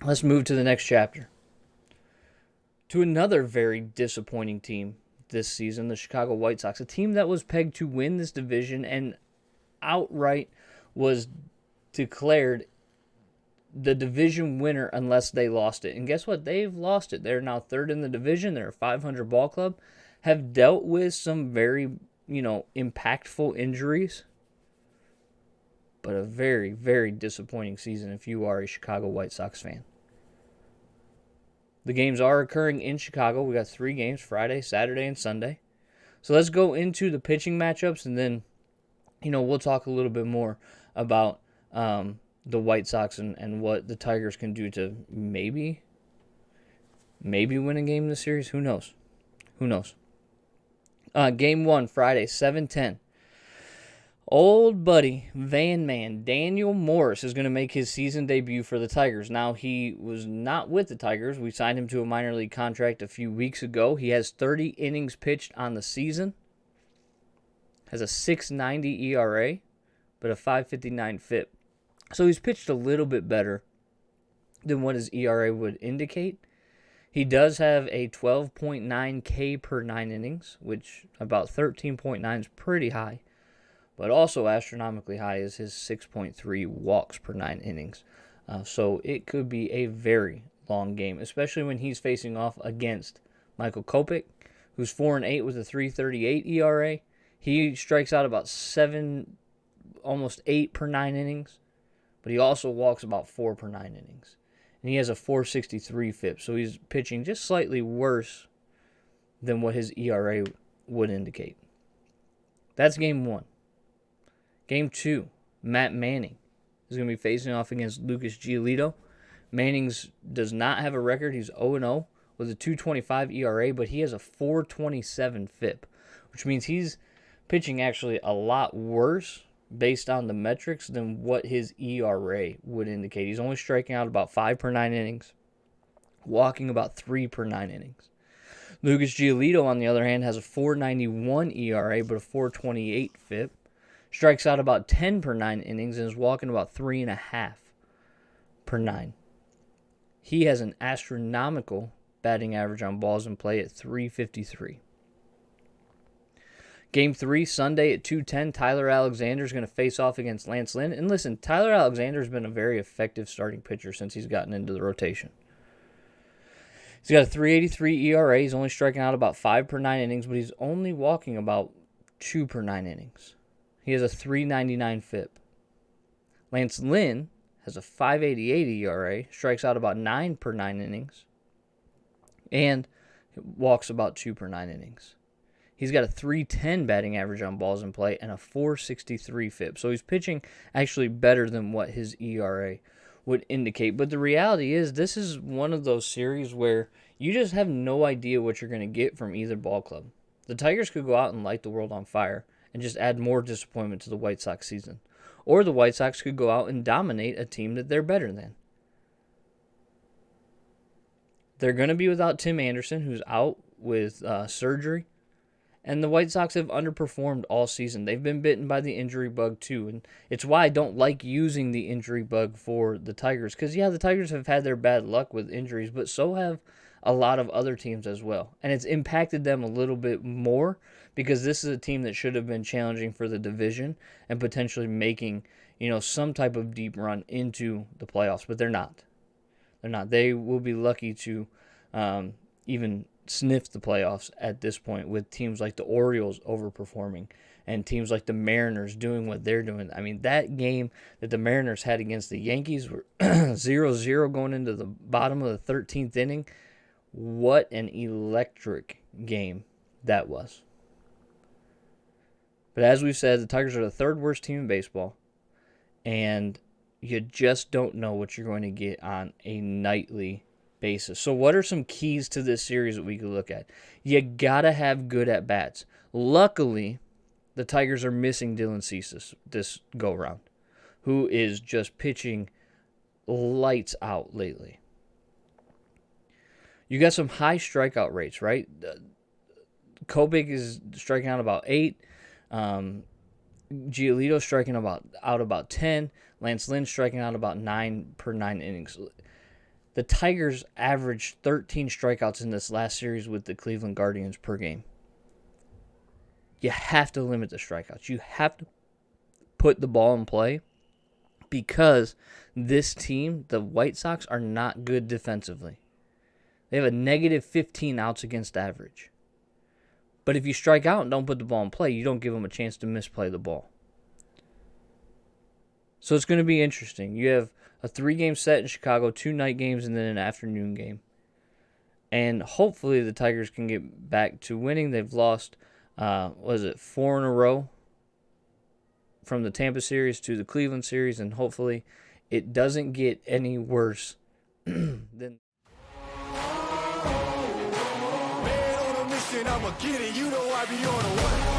Let's move to the next chapter. To another very disappointing team this season, the Chicago White Sox, a team that was pegged to win this division and outright was declared the division winner unless they lost it. And guess what? They've lost it. They're now third in the division. They're a 500 ball club. Have dealt with some very, impactful injuries. But a very, very disappointing season if you are a Chicago White Sox fan. The games are occurring in Chicago. We got 3 games, Friday, Saturday, and Sunday. So let's go into the pitching matchups, and then, we'll talk a little bit more about the White Sox and what the Tigers can do to maybe win a game in the series. Who knows? Game 1, Friday, 7:10. Old buddy, Van Man, Daniel Morris is going to make his season debut for the Tigers. Now, he was not with the Tigers. We signed him to a minor league contract a few weeks ago. He has 30 innings pitched on the season, has a 6.90 ERA, but a 5.59 FIP. So he's pitched a little bit better than what his ERA would indicate. He does have a 12.9 K per 9 innings, which about 13.9 is pretty high. But also astronomically high is his 6.3 walks per 9 innings. So it could be a very long game, especially when he's facing off against Michael Kopech, who's 4-8 with a 3.38 ERA. He strikes out about 7, almost 8 per 9 innings, but he also walks about 4 per 9 innings. And he has a 4.63 FIP, so he's pitching just slightly worse than what his ERA would indicate. That's game 1. Game 2, Matt Manning is going to be facing off against Lucas Giolito. Manning's does not have a record. He's 0-0 with a 2.25 ERA, but he has a 4.27 FIP, which means he's pitching actually a lot worse based on the metrics than what his ERA would indicate. He's only striking out about 5 per 9 innings, walking about 3 per 9 innings. Lucas Giolito, on the other hand, has a 4.91 ERA, but a 4.28 FIP. Strikes out about 10 per 9 innings and is walking about 3.5 per 9. He has an astronomical batting average on balls in play at 353. Game 3, Sunday at 2:10, Tyler Alexander is going to face off against Lance Lynn. And listen, Tyler Alexander has been a very effective starting pitcher since he's gotten into the rotation. He's got a 3.83 ERA. He's only striking out about 5 per 9 innings, but he's only walking about 2 per 9 innings. He has a 3.99 FIP. Lance Lynn has a 5.88 ERA, strikes out about 9 per 9 innings, and walks about 2 per 9 innings. He's got a 3.10 batting average on balls in play and a 4.63 FIP. So he's pitching actually better than what his ERA would indicate. But the reality is this is one of those series where you just have no idea what you're going to get from either ball club. The Tigers could go out and light the world on fire and just add more disappointment to the White Sox season. Or the White Sox could go out and dominate a team that they're better than. They're going to be without Tim Anderson, who's out with surgery. And the White Sox have underperformed all season. They've been bitten by the injury bug too. And it's why I don't like using the injury bug for the Tigers. Because, the Tigers have had their bad luck with injuries, but so have a lot of other teams as well. And it's impacted them a little bit more because this is a team that should have been challenging for the division and potentially making, some type of deep run into the playoffs. But they're not. They're not. They will be lucky to even sniff the playoffs at this point with teams like the Orioles overperforming and teams like the Mariners doing what they're doing. I mean, that game that the Mariners had against the Yankees were 0-0 going into the bottom of the 13th inning. What an electric game that was. But as we've said, the Tigers are the third worst team in baseball, and you just don't know what you're going to get on a nightly basis. So what are some keys to this series that we could look at? You got to have good at-bats. Luckily, the Tigers are missing Dylan Cease this go-round, who is just pitching lights out lately. You got some high strikeout rates, right? Kopech is striking out about 8. Giolito striking out about 10. Lance Lynn striking out about 9 per 9 innings. The Tigers averaged 13 strikeouts in this last series with the Cleveland Guardians per game. You have to limit the strikeouts. You have to put the ball in play because this team, the White Sox, are not good defensively. They have a negative 15 outs against average. But if you strike out and don't put the ball in play, you don't give them a chance to misplay the ball. So it's going to be interesting. You have a 3-game set in Chicago, 2 night games, and then an afternoon game. And hopefully the Tigers can get back to winning. They've lost, 4 in a row from the Tampa series to the Cleveland series, and hopefully it doesn't get any worse than. Man on a mission, I'ma get it. You know I be on a what?